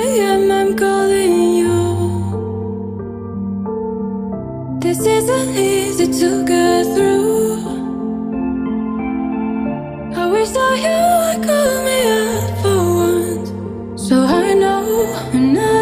a.m. I'm calling you. This isn't easy to get through. I wish that you would call me up for once, so I know I'm not